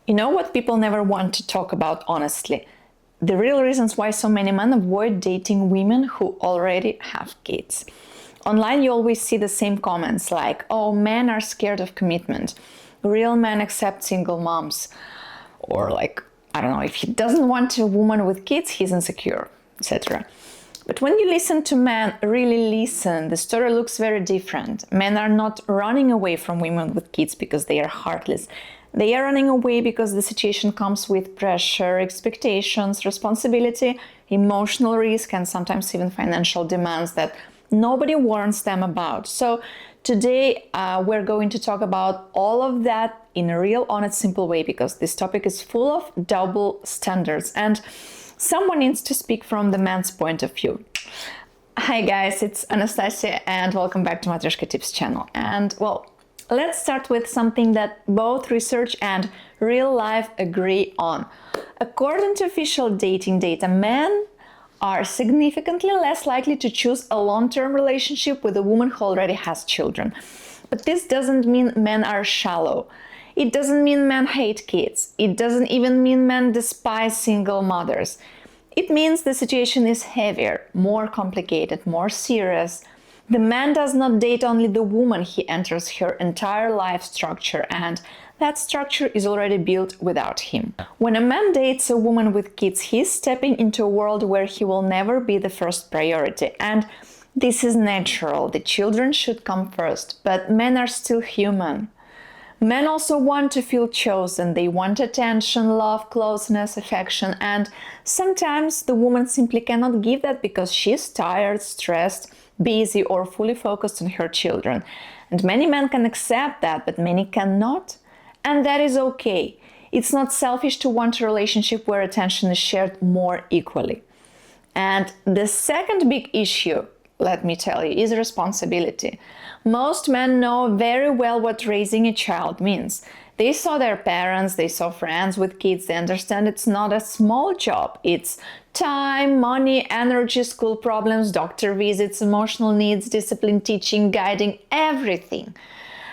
You know what people never want to talk about honestly? The real reasons why so many men avoid dating women who already have kids. Online, you always see the same comments like, oh, men are scared of commitment. Real men accept single moms. Or like, I don't know, if he doesn't want a woman with kids, he's insecure, etc. But when you listen to men, really listen, the story looks very different. Men are not running away from women with kids because they are heartless. They are running away because the situation comes with pressure, expectations, responsibility, emotional risk, and sometimes even financial demands that nobody warns them about. So today we're going to talk about all of that in a real, honest, simple way, because this topic is full of double standards and someone needs to speak from the man's point of view. Hi guys, it's Anastasia and welcome back to Matryoshka Tips channel. And well, let's start with something that both research and real life agree on. According to official dating data, men are significantly less likely to choose a long-term relationship with a woman who already has children. But this doesn't mean men are shallow. It doesn't mean men hate kids. It doesn't even mean men despise single mothers. It means the situation is heavier, more complicated, more serious. The man does not date only the woman, he enters her entire life structure, and that structure is already built without him. When a man dates a woman with kids, he's stepping into a world where he will never be the first priority. And this is natural. The children should come first, but men are still human. Men also want to feel chosen. They want attention, love, closeness, affection, and sometimes the woman simply cannot give that because she's tired, stressed, busy, or fully focused on her children. And many men can accept that, but many cannot. And that is okay. It's not selfish to want a relationship where attention is shared more equally. And the second big issue, let me tell you, is responsibility. Most men know very well what raising a child means. They saw their parents, they saw friends with kids, they understand it's not a small job. It's time, money, energy, school problems, doctor visits, emotional needs, discipline, teaching, guiding, everything.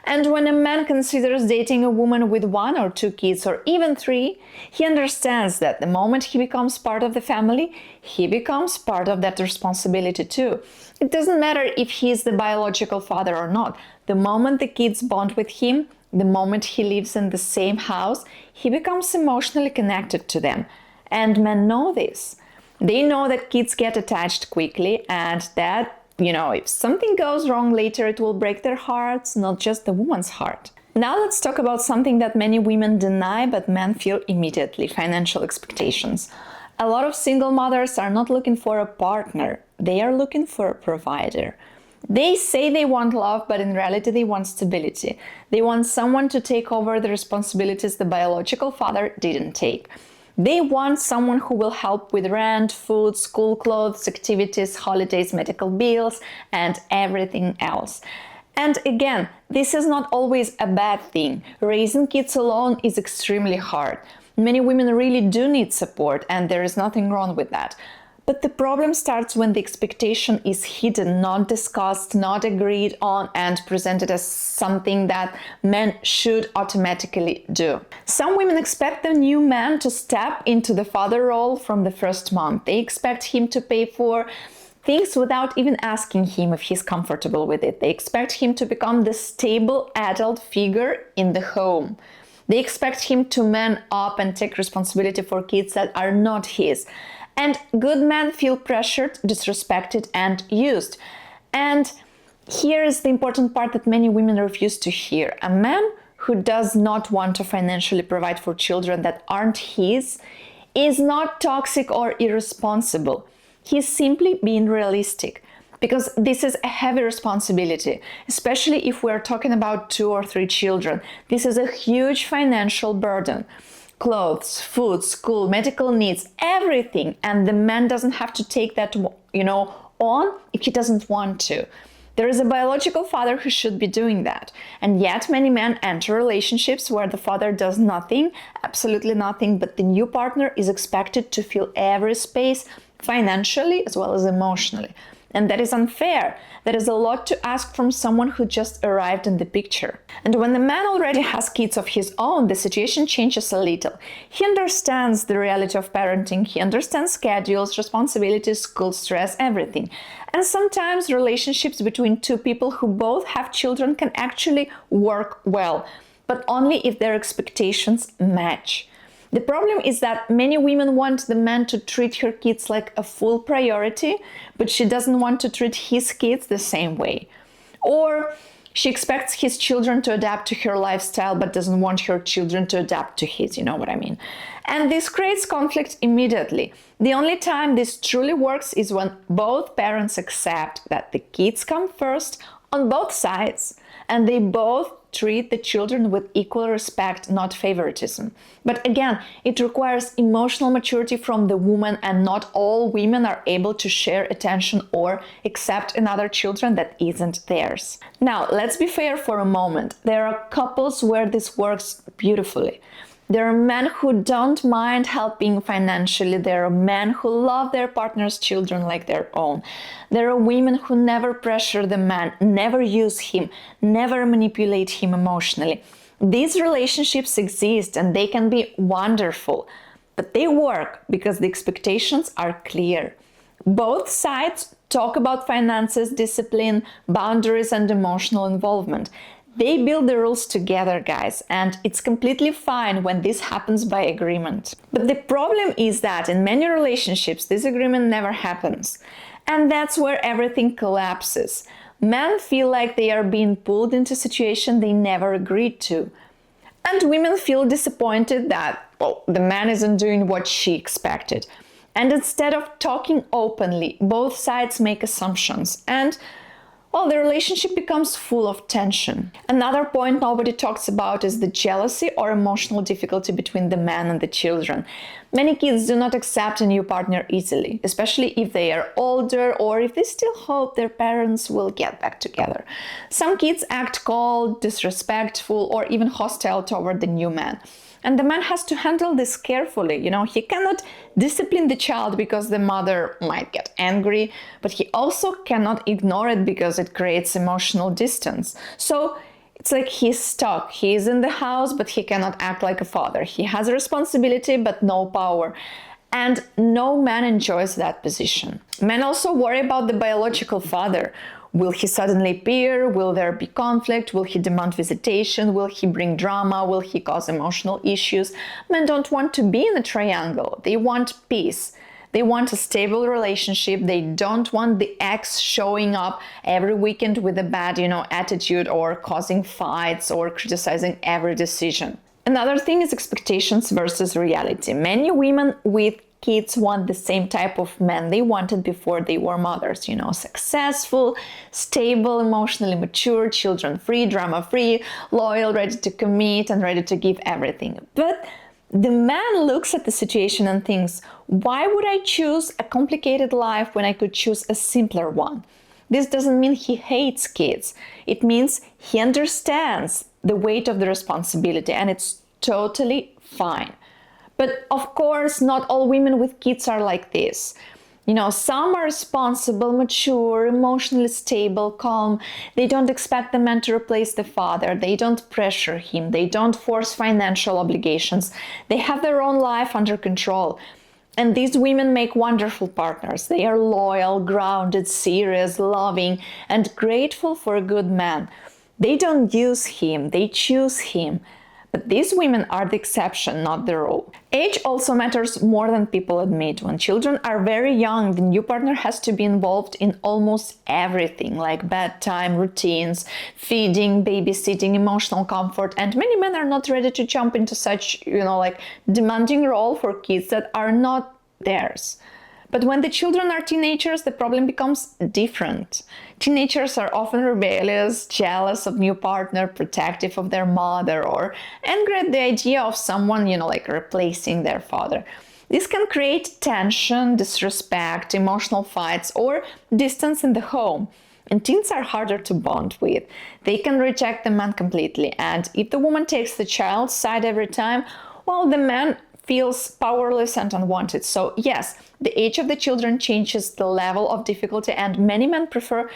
And when a man considers dating a woman with 1 or 2 kids or even 3, he understands that the moment he becomes part of the family, he becomes part of that responsibility too. It doesn't matter if he is the biological father or not. The moment the kids bond with him, the moment he lives in the same house, he becomes emotionally connected to them. And men know this. They know that kids get attached quickly and that if something goes wrong later, it will break their hearts, not just the woman's heart. Now let's talk about something that many women deny, but men feel immediately: financial expectations. A lot of single mothers are not looking for a partner. They are looking for a provider. They say they want love, but in reality they want stability. They want someone to take over the responsibilities the biological father didn't take. They want someone who will help with rent, food, school clothes, activities, holidays, medical bills, and everything else. And again, this is not always a bad thing. Raising kids alone is extremely hard. Many women really do need support, and there is nothing wrong with that. But the problem starts when the expectation is hidden, not discussed, not agreed on, and presented as something that men should automatically do. Some women expect the new man to step into the father role from the first month. They expect him to pay for things without even asking him if he's comfortable with it. They expect him to become the stable adult figure in the home. They expect him to man up and take responsibility for kids that are not his. And good men feel pressured, disrespected, and used. And here is the important part that many women refuse to hear. A man who does not want to financially provide for children that aren't his is not toxic or irresponsible. He's simply being realistic. Because this is a heavy responsibility, especially if we're talking about 2 or 3 children. This is a huge financial burden. Clothes, food, school, medical needs, everything. And the man doesn't have to take that, on if he doesn't want to. There is a biological father who should be doing that. And yet many men enter relationships where the father does nothing, absolutely nothing, but the new partner is expected to fill every space financially as well as emotionally. And that is unfair. That is a lot to ask from someone who just arrived in the picture. And when the man already has kids of his own, the situation changes a little. He understands the reality of parenting, he understands schedules, responsibilities, school stress, everything. And sometimes relationships between two people who both have children can actually work well, but only if their expectations match. The problem is that many women want the man to treat her kids like a full priority, but she doesn't want to treat his kids the same way. Or she expects his children to adapt to her lifestyle, but doesn't want her children to adapt to his, you know what I mean? And this creates conflict immediately. The only time this truly works is when both parents accept that the kids come first on both sides, and they both treat the children with equal respect, not favoritism. But again, it requires emotional maturity from the woman, and not all women are able to share attention or accept another children that isn't theirs. Now, let's be fair for a moment. There are couples where this works beautifully. There are men who don't mind helping financially. There are men who love their partner's children like their own. There are women who never pressure the man, never use him, never manipulate him emotionally. These relationships exist and they can be wonderful, but they work because the expectations are clear. Both sides talk about finances, discipline, boundaries, and emotional involvement. They build the rules together, guys, and it's completely fine when this happens by agreement. But the problem is that in many relationships, this agreement never happens. And that's where everything collapses. Men feel like they are being pulled into a situation they never agreed to. And women feel disappointed that, well, the man isn't doing what she expected. And instead of talking openly, both sides make assumptions, and well, the relationship becomes full of tension. Another point nobody talks about is the jealousy or emotional difficulty between the man and the children. Many kids do not accept a new partner easily, especially if they are older or if they still hope their parents will get back together. Some kids act cold, disrespectful, or even hostile toward the new man. And the man has to handle this carefully. He cannot discipline the child because the mother might get angry, but he also cannot ignore it because it creates emotional distance. So it's like he's stuck. He is in the house, but he cannot act like a father. He has a responsibility, but no power. And no man enjoys that position. Men also worry about the biological father. Will he suddenly appear? Will there be conflict? Will he demand visitation? Will he bring drama? Will he cause emotional issues? Men don't want to be in a triangle. They want peace. They want a stable relationship. They don't want the ex showing up every weekend with a bad, attitude, or causing fights or criticizing every decision. Another thing is expectations versus reality. Many women with kids want the same type of men they wanted before they were mothers, successful, stable, emotionally mature, children-free, drama-free, loyal, ready to commit, and ready to give everything. But the man looks at the situation and thinks, why would I choose a complicated life when I could choose a simpler one? This doesn't mean he hates kids. It means he understands the weight of the responsibility, and it's totally fine. But of course, not all women with kids are like this. Some are responsible, mature, emotionally stable, calm. They don't expect the man to replace the father. They don't pressure him. They don't force financial obligations. They have their own life under control. And these women make wonderful partners. They are loyal, grounded, serious, loving, and grateful for a good man. They don't use him. They choose him. But these women are the exception, not the rule. Age also matters more than people admit. When children are very young, the new partner has to be involved in almost everything, like bedtime, routines, feeding, babysitting, emotional comfort. And many men are not ready to jump into such, demanding role for kids that are not theirs. But when the children are teenagers, the problem becomes different. Teenagers are often rebellious, jealous of new partner, protective of their mother, or angry at the idea of someone, replacing their father. This can create tension, disrespect, emotional fights, or distance in the home. And teens are harder to bond with. They can reject the man completely. And if the woman takes the child's side every time, well, the man feels powerless and unwanted. So yes, the age of the children changes the level of difficulty, and many men prefer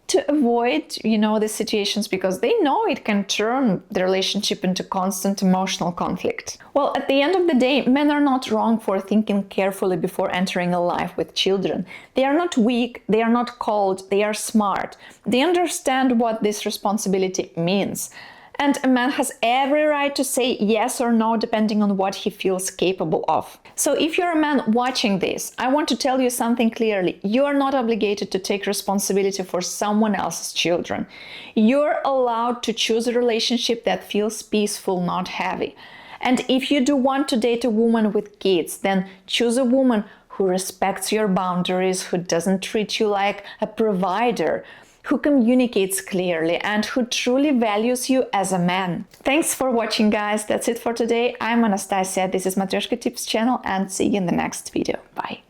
to avoid, the situations because they know it can turn the relationship into constant emotional conflict. Well, at the end of the day, men are not wrong for thinking carefully before entering a life with children. They are not weak, they are not cold, they are smart. They understand what this responsibility means. And a man has every right to say yes or no depending on what he feels capable of. So if you're a man watching this, I want to tell you something clearly. You are not obligated to take responsibility for someone else's children. You're allowed to choose a relationship that feels peaceful, not heavy. And if you do want to date a woman with kids, then choose a woman who respects your boundaries, who doesn't treat you like a provider, who communicates clearly, and who truly values you as a man. Thanks for watching, guys. That's it for today. I'm Anastasia. This is Matryoshka Tips channel, and see you in the next video. Bye.